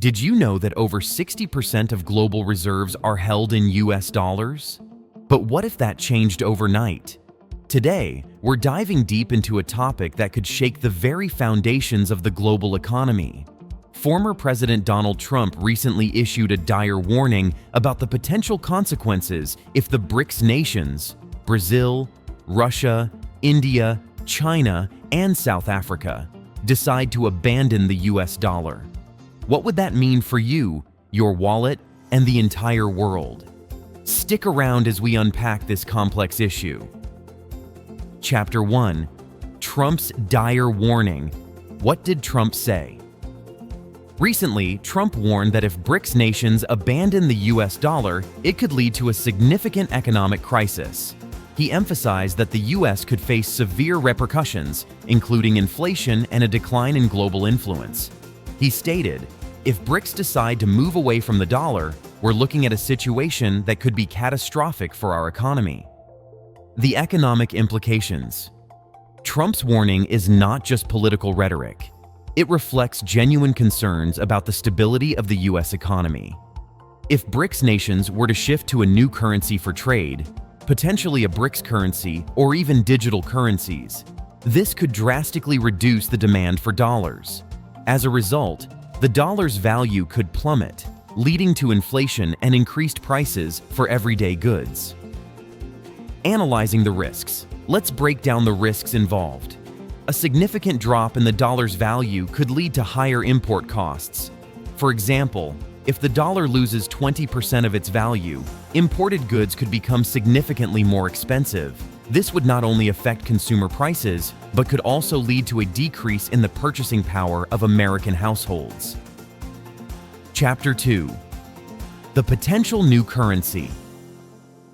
Did you know that over 60% of global reserves are held in US dollars? But what if that changed overnight? Today, we're diving deep into a topic that could shake the very foundations of the global economy. Former President Donald Trump recently issued a dire warning about the potential consequences if the BRICS nations, Brazil, Russia, India, China, and South Africa, decide to abandon the US dollar. What would that mean for you, your wallet, and the entire world? Stick around as we unpack this complex issue. Chapter 1. Trump's dire warning. What did Trump say? Recently, Trump warned that if BRICS nations abandon the US dollar, it could lead to a significant economic crisis. He emphasized that the US could face severe repercussions, including inflation and a decline in global influence. He stated, "If BRICS decide to move away from the dollar, we're looking at a situation that could be catastrophic for our economy." The economic implications. Trump's warning is not just political rhetoric. It reflects genuine concerns about the stability of the US economy. If BRICS nations were to shift to a new currency for trade, potentially a BRICS currency or even digital currencies, this could drastically reduce the demand for dollars. As a result, the dollar's value could plummet, leading to inflation and increased prices for everyday goods. Analyzing the risks. Let's break down the risks involved. A significant drop in the dollar's value could lead to higher import costs. For example, if the dollar loses 20% of its value, imported goods could become significantly more expensive. This would not only affect consumer prices, but could also lead to a decrease in the purchasing power of American households. Chapter 2. The potential new currency.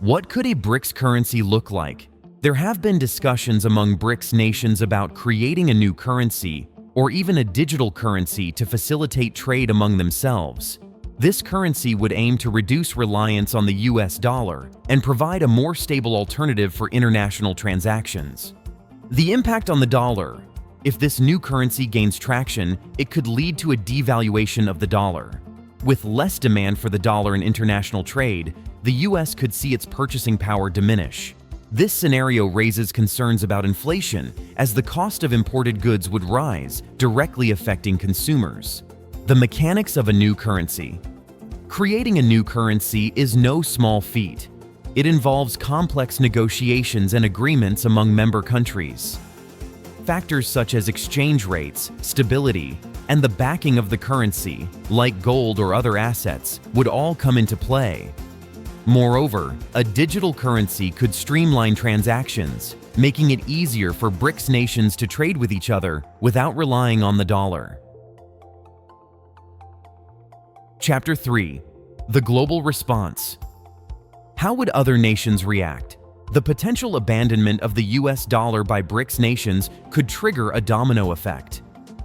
What could a BRICS currency look like? There have been discussions among BRICS nations about creating a new currency or even a digital currency to facilitate trade among themselves. This currency would aim to reduce reliance on the US dollar and provide a more stable alternative for international transactions. The impact on the dollar. If this new currency gains traction, it could lead to a devaluation of the dollar. With less demand for the dollar in international trade, the US could see its purchasing power diminish. This scenario raises concerns about inflation, as the cost of imported goods would rise, directly affecting consumers. The mechanics of a new currency. Creating a new currency is no small feat. It involves complex negotiations and agreements among member countries. Factors such as exchange rates, stability, and the backing of the currency, like gold or other assets, would all come into play. Moreover, a digital currency could streamline transactions, making it easier for BRICS nations to trade with each other without relying on the dollar. Chapter 3. The global response. How would other nations react? The potential abandonment of the US dollar by BRICS nations could trigger a domino effect.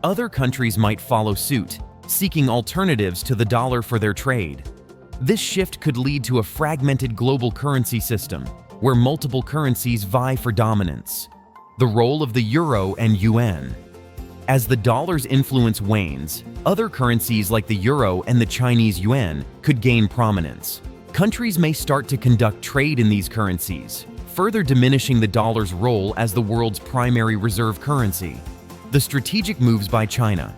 Other countries might follow suit, seeking alternatives to the dollar for their trade. This shift could lead to a fragmented global currency system, where multiple currencies vie for dominance. The role of the euro and yuan. As the dollar's influence wanes, other currencies like the euro and the Chinese yuan could gain prominence. Countries may start to conduct trade in these currencies, further diminishing the dollar's role as the world's primary reserve currency. The strategic moves by China.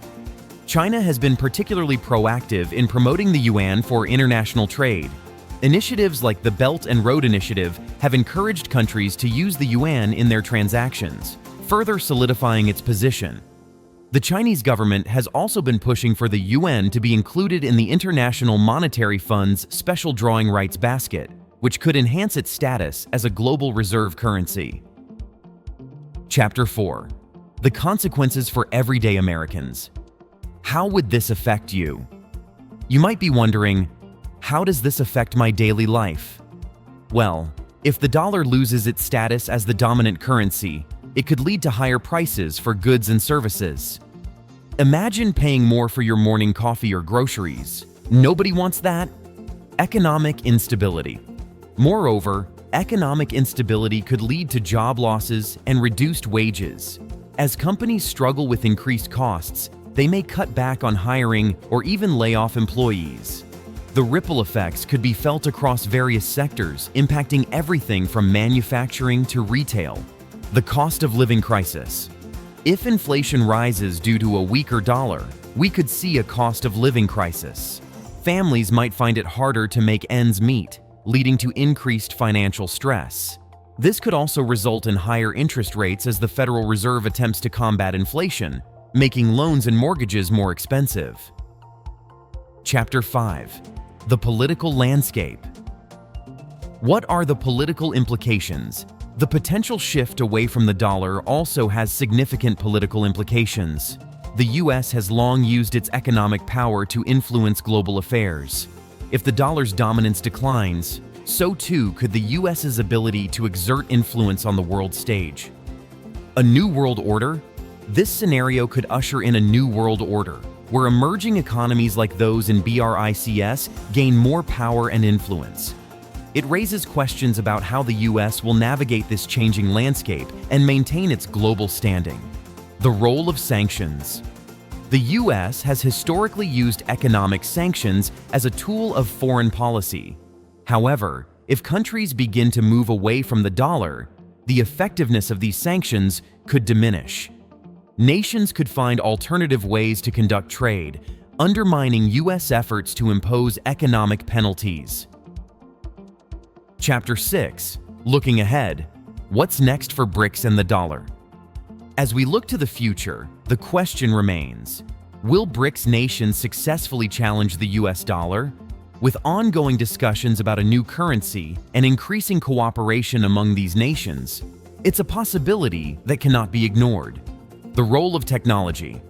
China has been particularly proactive in promoting the yuan for international trade. Initiatives like the Belt and Road Initiative have encouraged countries to use the yuan in their transactions, further solidifying its position. The Chinese government has also been pushing for the yuan to be included in the International Monetary Fund's special drawing rights basket, which could enhance its status as a global reserve currency. Chapter 4. The consequences for everyday Americans. How would this affect you? You might be wondering, how does this affect my daily life? Well, if the dollar loses its status as the dominant currency, it could lead to higher prices for goods and services. Imagine paying more for your morning coffee or groceries. Nobody wants that. Economic instability. Moreover, economic instability could lead to job losses and reduced wages. As companies struggle with increased costs, they may cut back on hiring or even lay off employees. The ripple effects could be felt across various sectors, impacting everything from manufacturing to retail. The cost of living crisis. If inflation rises due to a weaker dollar, we could see a cost of living crisis. Families might find it harder to make ends meet, leading to increased financial stress. This could also result in higher interest rates as the Federal Reserve attempts to combat inflation, making loans and mortgages more expensive. Chapter 5. The political landscape. What are the political implications? The potential shift away from the dollar also has significant political implications. The U.S. has long used its economic power to influence global affairs. If the dollar's dominance declines, so too could the U.S.'s ability to exert influence on the world stage. A new world order? This scenario could usher in a new world order, where emerging economies like those in BRICS gain more power and influence. It raises questions about how the U.S. will navigate this changing landscape and maintain its global standing. The role of sanctions. The U.S. has historically used economic sanctions as a tool of foreign policy. However, if countries begin to move away from the dollar, the effectiveness of these sanctions could diminish. Nations could find alternative ways to conduct trade, undermining U.S. efforts to impose economic penalties. Chapter 6. Looking ahead. What's next for BRICS and the dollar? As we look to the future, the question remains, will BRICS nations successfully challenge the US dollar? With ongoing discussions about a new currency and increasing cooperation among these nations, it's a possibility that cannot be ignored. The role of technology.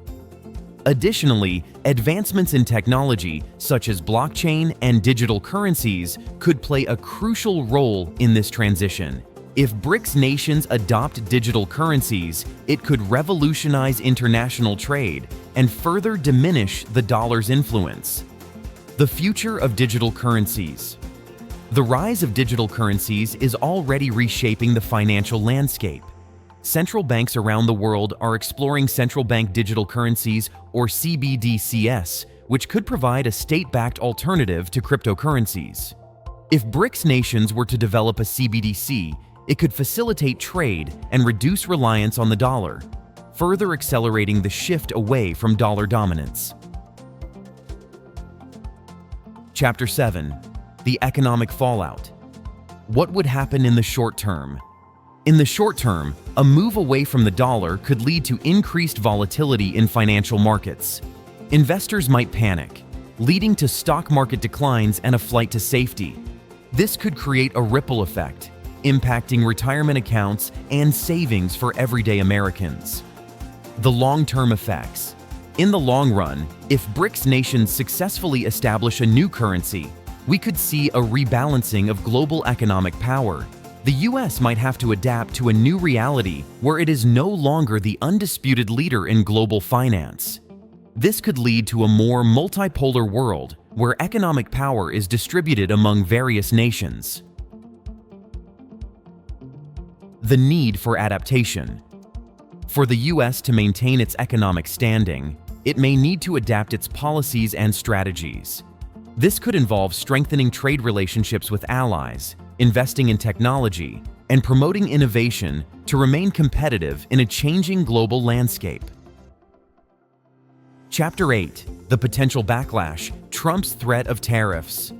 Additionally, advancements in technology such as blockchain and digital currencies could play a crucial role in this transition. If BRICS nations adopt digital currencies, it could revolutionize international trade and further diminish the dollar's influence. The future of digital currencies. The rise of digital currencies is already reshaping the financial landscape. Central banks around the world are exploring central bank digital currencies, or CBDCs, which could provide a state-backed alternative to cryptocurrencies. If BRICS nations were to develop a CBDC, it could facilitate trade and reduce reliance on the dollar, further accelerating the shift away from dollar dominance. Chapter 7. The economic fallout. What would happen in the short term? In the short term, a move away from the dollar could lead to increased volatility in financial markets. Investors might panic, leading to stock market declines and a flight to safety. This could create a ripple effect, impacting retirement accounts and savings for everyday Americans. The long-term effects. In the long run, if BRICS nations successfully establish a new currency, we could see a rebalancing of global economic power. The U.S. might have to adapt to a new reality where it is no longer the undisputed leader in global finance. This could lead to a more multipolar world where economic power is distributed among various nations. The need for adaptation. For the U.S. to maintain its economic standing, it may need to adapt its policies and strategies. This could involve strengthening trade relationships with allies, investing in technology, and promoting innovation to remain competitive in a changing global landscape. Chapter 8. The potential backlash, Trump's threat of tariffs.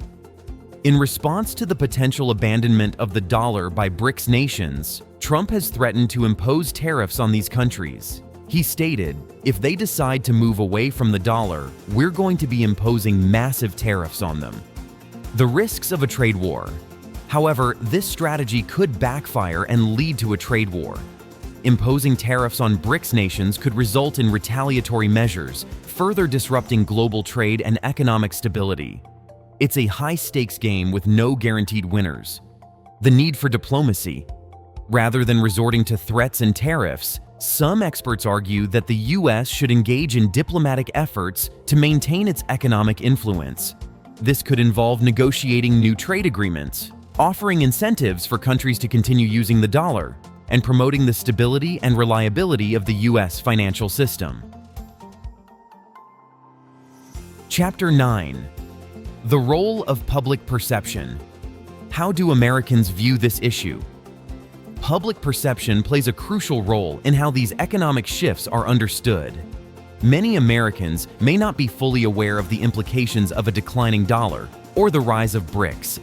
In response to the potential abandonment of the dollar by BRICS nations, Trump has threatened to impose tariffs on these countries. He stated, if they decide to move away from the dollar, we're going to be imposing massive tariffs on them. The risks of a trade war. However, this strategy could backfire and lead to a trade war. Imposing tariffs on BRICS nations could result in retaliatory measures, further disrupting global trade and economic stability. It's a high-stakes game with no guaranteed winners. The need for diplomacy. Rather than resorting to threats and tariffs, some experts argue that the U.S. should engage in diplomatic efforts to maintain its economic influence. This could involve negotiating new trade agreements, offering incentives for countries to continue using the dollar, and promoting the stability and reliability of the U.S. financial system. Chapter 9. The role of public perception. How do Americans view this issue? Public perception plays a crucial role in how these economic shifts are understood. Many Americans may not be fully aware of the implications of a declining dollar or the rise of BRICS.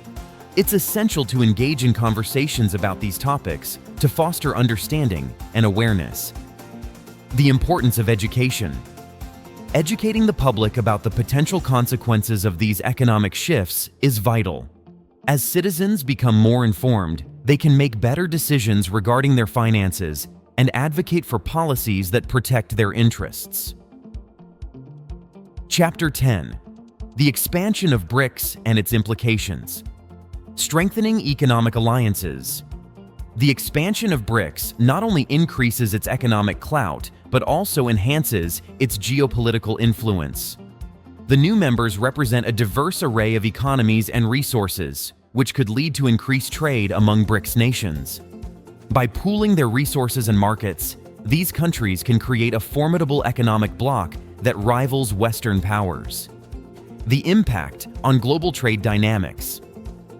It's essential to engage in conversations about these topics to foster understanding and awareness. The importance of education. Educating the public about the potential consequences of these economic shifts is vital. As citizens become more informed, they can make better decisions regarding their finances and advocate for policies that protect their interests. Chapter 10. The expansion of BRICS and its implications. Strengthening economic alliances. The expansion of BRICS not only increases its economic clout, but also enhances its geopolitical influence. The new members represent a diverse array of economies and resources, which could lead to increased trade among BRICS nations. By pooling their resources and markets, these countries can create a formidable economic bloc that rivals Western powers. The impact on global trade dynamics.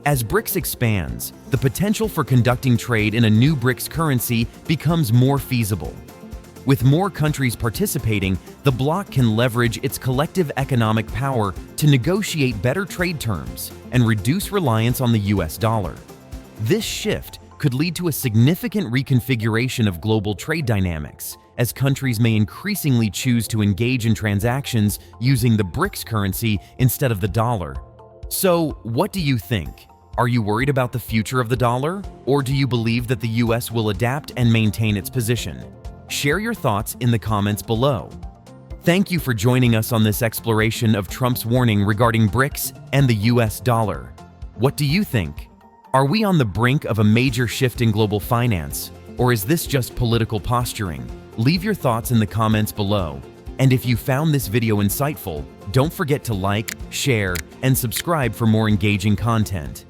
As BRICS expands, the potential for conducting trade in a new BRICS currency becomes more feasible. With more countries participating, the bloc can leverage its collective economic power to negotiate better trade terms and reduce reliance on the US dollar. This shift could lead to a significant reconfiguration of global trade dynamics, as countries may increasingly choose to engage in transactions using the BRICS currency instead of the dollar. So, what do you think? Are you worried about the future of the dollar, or do you believe that the US will adapt and maintain its position? Share your thoughts in the comments below. Thank you for joining us on this exploration of Trump's warning regarding BRICS and the US dollar. What do you think? Are we on the brink of a major shift in global finance, or is this just political posturing? Leave your thoughts in the comments below. And if you found this video insightful, don't forget to like, share, and subscribe for more engaging content.